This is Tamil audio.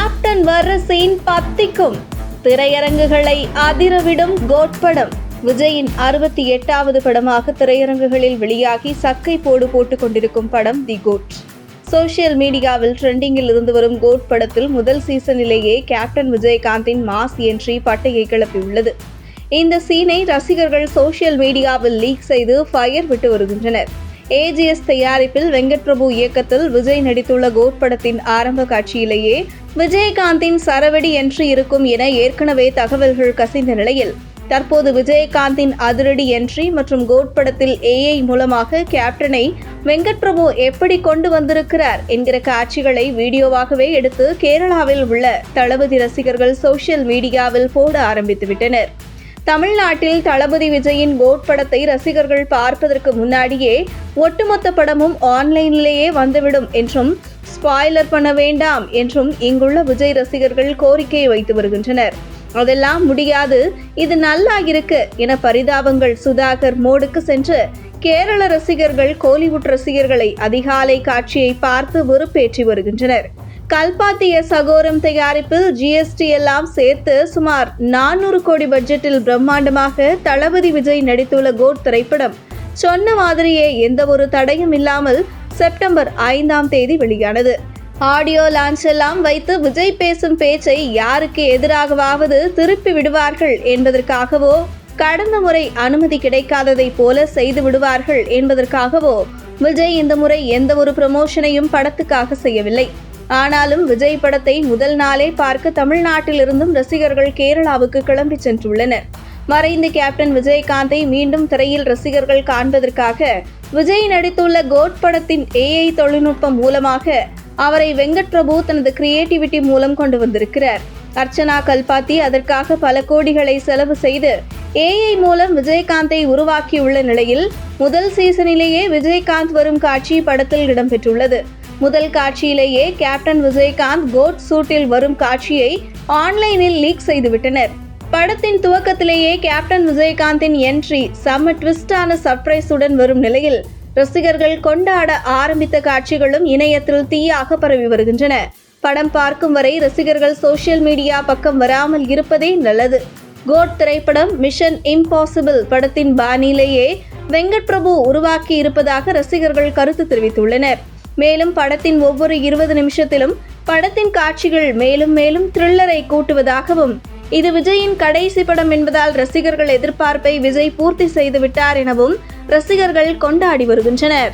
கேப்டன் வர்ற சீன் பத்திக்கும். திரையரங்குகளை அதிரவிடும் கோட் படம். விஜயின் 68வது படமாக திரையரங்குகளில் வெளியாகி சக்கை போட்டுக் கொண்டிருக்கும் படம் தி கோட். சோசியல் மீடியாவில் ட்ரெண்டிங்கில் இருந்து வரும் கோட் படத்தில் முதல் சீசனிலேயே கேப்டன் விஜயகாந்தின் மாஸ் என்ட்ரி பட்டையை கிளப்பியுள்ளது. இந்த சீனை ரசிகர்கள் சோசியல் மீடியாவில் லீக் செய்து ஃபயர் விட்டு வருகின்றனர். AGS தயாரிப்பில் வெங்கட் பிரபு இயக்கத்தில் விஜய் நடித்துள்ள கோட் படத்தின் ஆரம்ப காட்சியிலேயே விஜயகாந்தின் சரவெடி என்ட்ரி இருக்கும் என ஏற்கனவே தகவல்கள் கசிந்த நிலையில் தற்போது விஜயகாந்தின் அதிரடி என்ட்ரி மற்றும் கோட் படத்தில் AI மூலமாக கேப்டனை வெங்கட் பிரபு எப்படி கொண்டு வந்திருக்கிறார் என்கிற காட்சிகளை வீடியோவாகவே எடுத்து கேரளாவில் உள்ள தளபதி ரசிகர்கள் சோசியல் மீடியாவில் போட ஆரம்பித்துவிட்டனர். தமிழ்நாட்டில் தளபதி விஜயின் கோட் படத்தை ரசிகர்கள் பார்ப்பதற்கு முன்னாடியே ஒட்டுமொத்த படமும் ஆன்லைனிலேயே வந்துவிடும் என்றும் ஸ்பாய்லர் பண்ண வேண்டாம் என்றும் இங்குள்ள விஜய் ரசிகர்கள் கோரிக்கை வைத்து வருகின்றனர். அதெல்லாம் முடியாது, இது நல்லா இருக்கு என பரிதாபங்கள் சுதாகர் மோடுக்கு சென்று கேரள ரசிகர்கள் கோலிவுட் ரசிகர்களை அதிகாலை காட்சியை பார்த்து வெறுப்பேற்றி வருகின்றனர். கல்பாத்திய சகோரம் தயாரிப்பில் GST எல்லாம் சேர்த்து சுமார் 400 கோடி பட்ஜெட்டில் பிரம்மாண்டமாக தளபதி விஜய் நடித்துள்ள கோட் திரைப்படம் சொன்ன மாதிரியே எந்த ஒரு தடையும் இல்லாமல் செப்டம்பர் 5ஆம் தேதி வெளியானது. ஆடியோ லான்ச் எல்லாம் வைத்து விஜய் பேசும் பேச்சை யாருக்கு எதிராகவாவது திருப்பி விடுவார்கள் என்பதற்காகவோ, கடந்த முறை அனுமதி கிடைக்காததை போல செய்து விடுவார்கள் என்பதற்காகவோ விஜய் இந்த முறை எந்த ஒரு ப்ரமோஷனையும் படத்துக்காக செய்யவில்லை. ஆனாலும் விஜய் படத்தை முதல் நாளே பார்க்க தமிழ்நாட்டிலிருந்தும் ரசிகர்கள் கேரளாவுக்கு கிளம்பி சென்றுள்ளனர். மறைந்த கேப்டன் விஜயகாந்தை மீண்டும் திரையில் ரசிகர்கள் காண்பதற்காக விஜய் நடித்துள்ள கோட் படத்தின் AI தொழில்நுட்பம் மூலமாக அவரை வெங்கட் பிரபு தனது கிரியேட்டிவிட்டி மூலம் கொண்டு வந்திருக்கிறார். அர்ச்சனா கல்பாத்தி அதற்காக பல கோடிகளை செலவு செய்து AI மூலம் விஜயகாந்தை உருவாக்கியுள்ள நிலையில் முதல் சீசனிலேயே விஜயகாந்த் வரும் காட்சி படத்தில் இடம்பெற்றுள்ளது. முதல் காட்சியிலேயே கேப்டன் விஜயகாந்த் கோட் சூட்டில் வரும் காட்சியை ஆன்லைனில் லீக் செய்துவிட்டனர். படத்தின் துவக்கத்திலேயே கேப்டன் விஜயகாந்தின் என்ட்ரி செம்ம ட்விஸ்டான சர்ப்ரைஸுடன் வரும் நிலையில் ரசிகர்கள் கொண்டாட ஆரம்பித்த காட்சிகளும் இணையத்தில் தீயாக பரவி வருகின்றன. படம் பார்க்கும் வரை ரசிகர்கள் சோசியல் மீடியா பக்கம் வராமல் இருப்பதே நல்லது. கோட் திரைப்படம் மிஷன் இம்பாசிபிள் படத்தின் பாணியிலேயே வெங்கட் பிரபு உருவாக்கி இருப்பதாக ரசிகர்கள் கருத்து தெரிவித்துள்ளனர். மேலும் படத்தின் ஒவ்வொரு 20 நிமிஷத்திலும் படத்தின் காட்சிகள் மேலும் மேலும் த்ரில்லரை கூட்டுவதாகவும், இது விஜயின் கடைசி படம் என்பதால் ரசிகர்கள் எதிர்பார்ப்பை விஜய் பூர்த்தி செய்து விட்டார் எனவும் ரசிகர்கள் கொண்டாடி வருகின்றனர்.